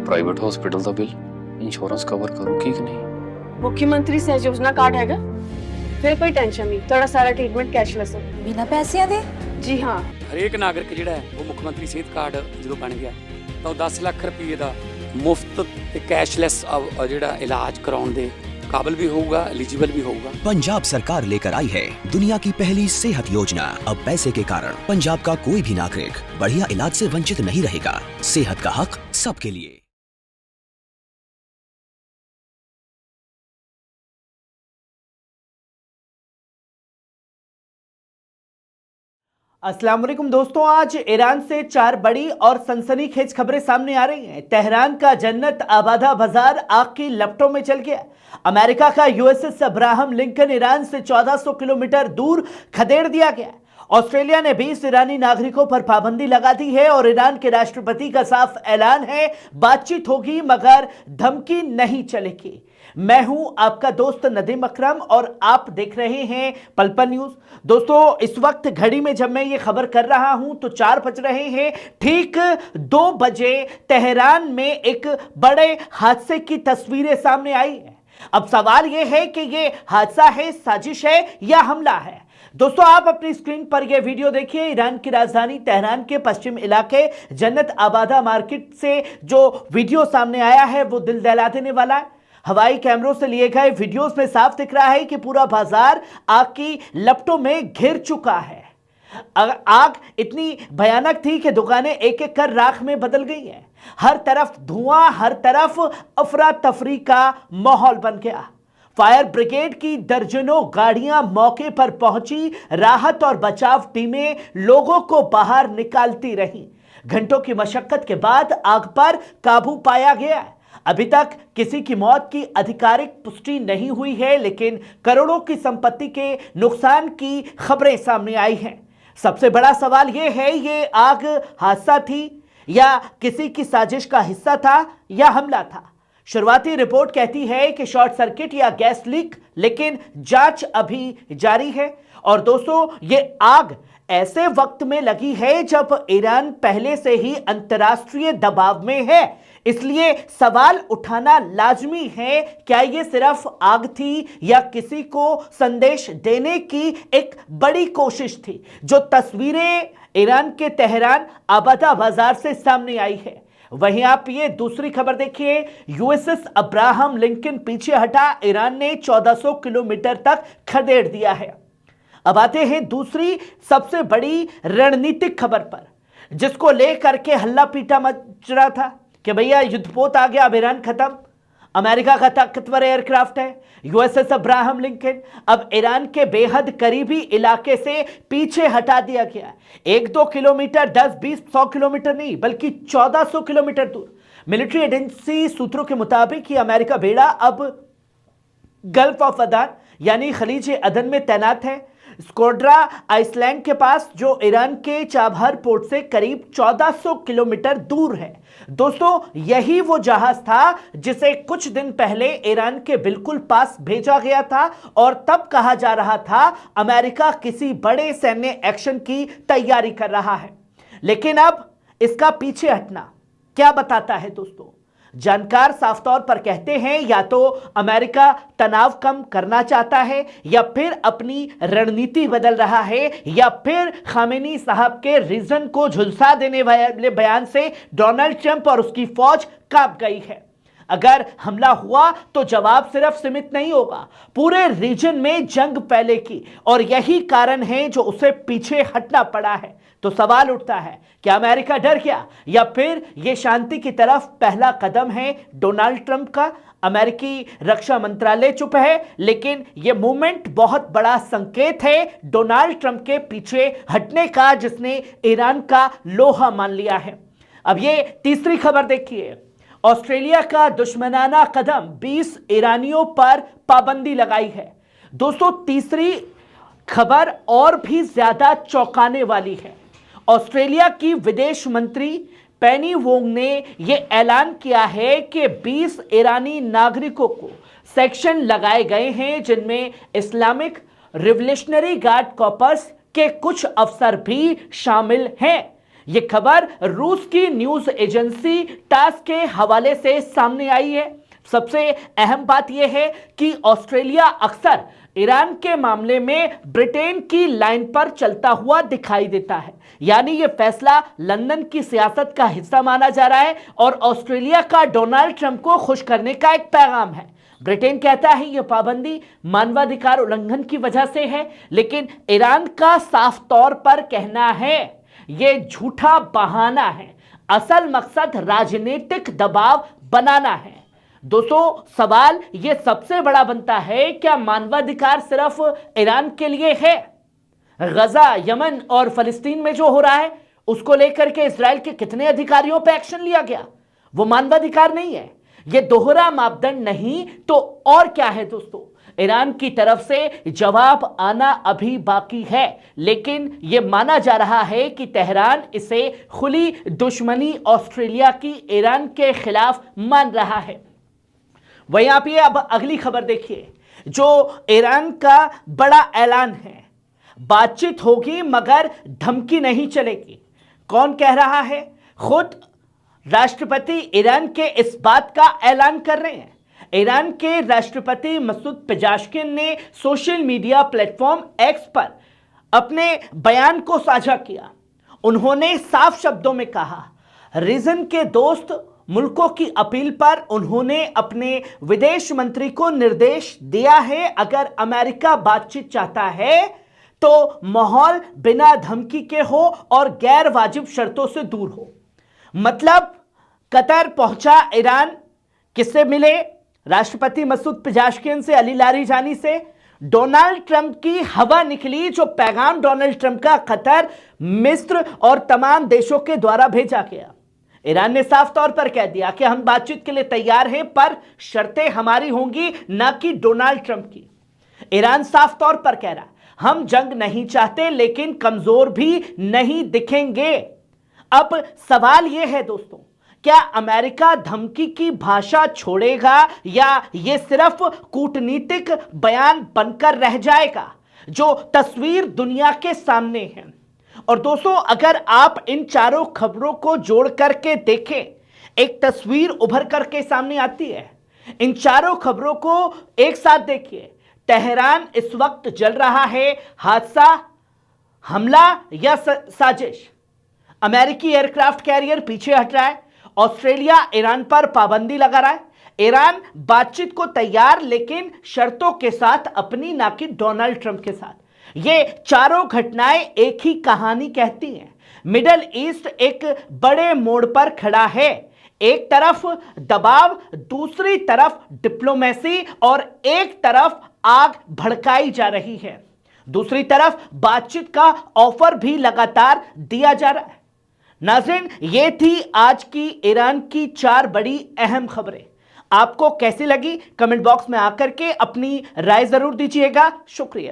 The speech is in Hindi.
ਪ੍ਰਾਈਵੇਟ ਹਸਪੀਟਲ ਦਾ ਬਿੱਲ ਇੰਸ਼ੋਰੈਂਸ ਕਵਰ ਕਰੂਗੀ ਕਿ ਨਹੀਂ। मुख्यमंत्री सहज योजना कार्ड हैगा, फिर कोई टेंशन नहीं, थोड़ा सारा ट्रीटमेंट कैशलेस है। बिना पैसिਆਂ ਦੇ? जी हाँ, ਹਰੇਕ ਨਾਗਰਿਕ ਜਿਹੜਾ ਹੈ ਉਹ ਮੁੱਖ ਮੰਤਰੀ ਸਿਹਤ ਕਾਰਡ ਜਦੋਂ ਬਣ ਗਿਆ ਤਾਂ ਉਹ 10 ਲੱਖ ਰੁਪਏ ਦਾ ਮੁਫਤ ਤੇ ਕੈਸ਼ਲੈਸ ਜਿਹੜਾ ਇਲਾਜ ਕਰਾਉਣ ਦੇ काबिल भी होगा, एलिजिबल भी होगा। पंजाब सरकार लेकर आई है दुनिया की पहली सेहत योजना। अब पैसे के कारण पंजाब का कोई भी नागरिक बढ़िया इलाज से वंचित नहीं रहेगा। सेहत का हक सबके लिए। अस्सलाम वालेकुम दोस्तों, आज ईरान से 4 बड़ी और सनसनीखेज खबरें सामने आ रही हैं। तेहरान का जन्नत आबादा बाजार आग की लपटों में चल गया। अमेरिका का यूएसएस अब्राहम लिंकन ईरान से 1400 किलोमीटर दूर खदेड़ दिया गया। ऑस्ट्रेलिया ने 20 ईरानी नागरिकों पर पाबंदी लगा दी है और ईरान के राष्ट्रपति का साफ ऐलान है, बातचीत होगी मगर धमकी नहीं चलेगी। मैं हूं आपका दोस्त नदीम अकरम और आप देख रहे हैं पल पल न्यूज। दोस्तों, इस वक्त घड़ी में जब मैं ये खबर कर रहा हूं तो 4 बज रहे हैं। ठीक 2 बजे तेहरान में एक बड़े हादसे की तस्वीरें सामने आई है। अब सवाल यह है कि ये हादसा है, साजिश है या हमला है। दोस्तों, आप अपनी स्क्रीन पर यह वीडियो देखिए। ईरान की राजधानी तेहरान के पश्चिम इलाके जन्नत आबादा मार्केट से जो वीडियो सामने आया है वो दिल दहला देने वाला है। हवाई कैमरों से लिए गए वीडियोस में साफ दिख रहा है कि पूरा बाजार आग की लपटों में घिर चुका है। आग इतनी भयानक थी कि दुकानें एक एक कर राख में बदल गई हैं। हर तरफ धुआं, हर तरफ अफरा तफरी का माहौल बन गया। फायर ब्रिगेड की दर्जनों गाड़ियां मौके पर पहुंची। राहत और बचाव टीमें लोगों को बाहर निकालती रहीं। घंटों की मशक्कत के बाद आग पर काबू पाया गया है। अभी तक किसी की मौत की आधिकारिक पुष्टि नहीं हुई है, लेकिन करोड़ों की संपत्ति के नुकसान की खबरें सामने आई हैं। सबसे बड़ा सवाल यह है, ये आग हादसा थी या किसी की साजिश का हिस्सा था या हमला था। शुरुआती रिपोर्ट कहती है कि शॉर्ट सर्किट या गैस लीक, लेकिन जांच अभी जारी है। और दोस्तों, ये आग ऐसे वक्त में लगी है जब ईरान पहले से ही अंतर्राष्ट्रीय दबाव में है। इसलिए सवाल उठाना लाजमी है, क्या ये सिर्फ आग थी या किसी को संदेश देने की एक बड़ी कोशिश थी। जो तस्वीरें ईरान के तेहरान आबादा बाजार से सामने आई है। वहीं आप ये दूसरी खबर देखिए, यूएसएस अब्राहम लिंकन पीछे हटा, ईरान ने 1400 किलोमीटर तक खदेड़ दिया है। अब आते हैं दूसरी सबसे बड़ी रणनीतिक खबर पर, जिसको लेकर के हल्ला पीटा मच रहा था कि भैया युद्धपोत आ गया, अब ईरान खत्म। अमेरिका का ताकतवर एयरक्राफ्ट है यूएसएस अब्राहम लिंकन, अब ईरान के बेहद करीबी इलाके से पीछे हटा दिया गया। 1-2 किलोमीटर, 10-20, 100 किलोमीटर नहीं बल्कि 1400 किलोमीटर दूर। मिलिट्री एजेंसी सूत्रों के मुताबिक ये अमेरिका बेड़ा अब गल्फ ऑफ अदन यानी खलीज अदन में तैनात है। स्कोड्रा आइसलैंड के पास, जो ईरान के चाबहार पोर्ट से करीब 1400 किलोमीटर दूर है। दोस्तों, यही वो जहाज था जिसे कुछ दिन पहले ईरान के बिल्कुल पास भेजा गया था और तब कहा जा रहा था अमेरिका किसी बड़े सैन्य एक्शन की तैयारी कर रहा है। लेकिन अब इसका पीछे हटना क्या बताता है दोस्तों? जानकार साफ तौर पर कहते हैं या तो अमेरिका तनाव कम करना चाहता है या फिर अपनी रणनीति बदल रहा है या फिर खामेनी साहब के रीजन को झुलसा देने वाले बयान से डोनाल्ड ट्रंप और उसकी फौज कांप गई है। अगर हमला हुआ तो जवाब सिर्फ सीमित नहीं होगा, पूरे रीजन में जंग फैलेगी और यही कारण है जो उसे पीछे हटना पड़ा है। तो सवाल उठता है, क्या अमेरिका डर गया या फिर यह शांति की तरफ पहला कदम है डोनाल्ड ट्रंप का? अमेरिकी रक्षा मंत्रालय चुप है, लेकिन यह मूवमेंट बहुत बड़ा संकेत है डोनाल्ड ट्रंप के पीछे हटने का, जिसने ईरान का लोहा मान लिया है। अब ये तीसरी खबर देखिए, ऑस्ट्रेलिया का दुश्मनाना कदम, 20 ईरानियों पर पाबंदी लगाई है। दोस्तों, तीसरी खबर और भी ज्यादा चौंकाने वाली है। ऑस्ट्रेलिया की विदेश मंत्री पेनी वोंग ने यह ऐलान किया है कि 20 ईरानी नागरिकों को सेक्शन लगाए गए हैं, जिनमें इस्लामिक रिवोल्यूशनरी गार्ड कॉर्प्स के कुछ अफसर भी शामिल हैं। ये खबर रूस की न्यूज एजेंसी टास के हवाले से सामने आई है। सबसे अहम बात यह है कि ऑस्ट्रेलिया अक्सर ईरान के मामले में ब्रिटेन की लाइन पर चलता हुआ दिखाई देता है, यानी यह फैसला लंदन की सियासत का हिस्सा माना जा रहा है और ऑस्ट्रेलिया का डोनाल्ड ट्रंप को खुश करने का एक पैगाम है। ब्रिटेन कहता है यह पाबंदी मानवाधिकार उल्लंघन की वजह से है, लेकिन ईरान का साफ तौर पर कहना है यह झूठा बहाना है, असल मकसद राजनीतिक दबाव बनाना है। दोस्तों, सवाल यह सबसे बड़ा बनता है, क्या मानवाधिकार सिर्फ ईरान के लिए है? गजा, यमन और फिलिस्तीन में जो हो रहा है उसको लेकर के इजराइल के कितने अधिकारियों पर एक्शन लिया गया? वो मानवाधिकार नहीं है। यह दोहरा मापदंड नहीं तो और क्या है? दोस्तों, ईरान की तरफ से जवाब आना अभी बाकी है, लेकिन यह माना जा रहा है कि तेहरान इसे खुली दुश्मनी ऑस्ट्रेलिया की ईरान के खिलाफ मान रहा है। वहीं आप ये अब अगली खबर देखिए, जो ईरान का बड़ा ऐलान है, बातचीत होगी मगर धमकी नहीं चलेगी। कौन कह रहा है? खुद राष्ट्रपति ईरान के इस बात का ऐलान कर रहे हैं। ईरान के राष्ट्रपति मसूद पेजेश्किन ने सोशल मीडिया प्लेटफॉर्म एक्स पर अपने बयान को साझा किया। उन्होंने साफ शब्दों में कहा, रीजन के दोस्त मुल्कों की अपील पर उन्होंने अपने विदेश मंत्री को निर्देश दिया है, अगर अमेरिका बातचीत चाहता है तो माहौल बिना धमकी के हो और गैर वाजिब शर्तों से दूर हो। मतलब कतर पहुंचा ईरान, किससे मिले? राष्ट्रपति मसूद पेजेश्किन से, अली लारीजानी से। डोनाल्ड ट्रंप की हवा निकली, जो पैगाम डोनाल्ड ट्रंप का कतर, मिस्र और तमाम देशों के द्वारा भेजा गया। ईरान ने साफ तौर पर कह दिया कि हम बातचीत के लिए तैयार हैं, पर शर्तें हमारी होंगी, ना कि डोनाल्ड ट्रंप की। ईरान साफ तौर पर कह रहा है हम जंग नहीं चाहते, लेकिन कमजोर भी नहीं दिखेंगे। अब सवाल यह है दोस्तों, क्या अमेरिका धमकी की भाषा छोड़ेगा या यह सिर्फ कूटनीतिक बयान बनकर रह जाएगा, जो तस्वीर दुनिया के सामने है? और दोस्तों, अगर आप इन चारों खबरों को जोड़ करके देखें, एक तस्वीर उभर करके सामने आती है। इन चारों खबरों को एक साथ देखिए। तेहरान इस वक्त जल रहा है हादसा, हमला या साजिश? अमेरिकी एयरक्राफ्ट कैरियर पीछे हट रहा है, ऑस्ट्रेलिया ईरान पर पाबंदी लगा रहा है, ईरान बातचीत को तैयार लेकिन शर्तों के साथ अपनी, ना कि डोनाल्ड ट्रंप के साथ। ये चारों घटनाएं एक ही कहानी कहती हैं। मिडल ईस्ट एक बड़े मोड़ पर खड़ा है। एक तरफ दबाव, दूसरी तरफ डिप्लोमेसी और एक तरफ आग भड़काई जा रही है, दूसरी तरफ बातचीत का ऑफर भी लगातार दिया जा रहा है। नाज़रीन, ये थी आज की ईरान की 4 बड़ी अहम खबरें। आपको कैसी लगी? कमेंट बॉक्स में आकर के अपनी राय जरूर दीजिएगा। शुक्रिया।